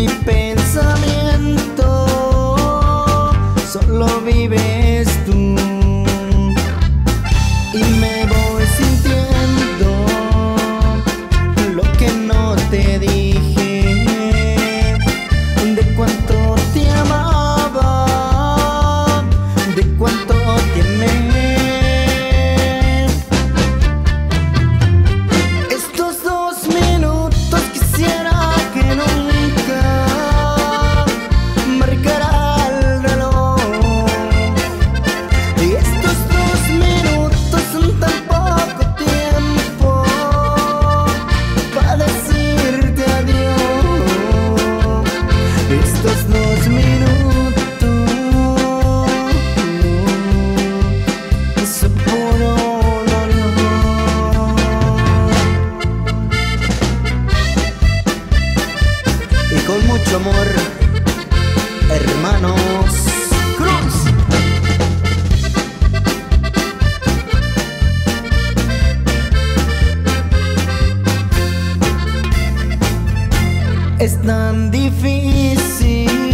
mi pensamiento solo vives tú, y me voy sintiendo lo que no te dije, de cuánto te amaba, de cuánto te amé. Estos 2 minutos quisiera que nunca marcara el reloj, y estos 2 minutos son tan poco tiempo para decirte adiós. Estos 2 minutos son puro dolor. Y con mucho amor, hermanos Cruz. Es tan difícil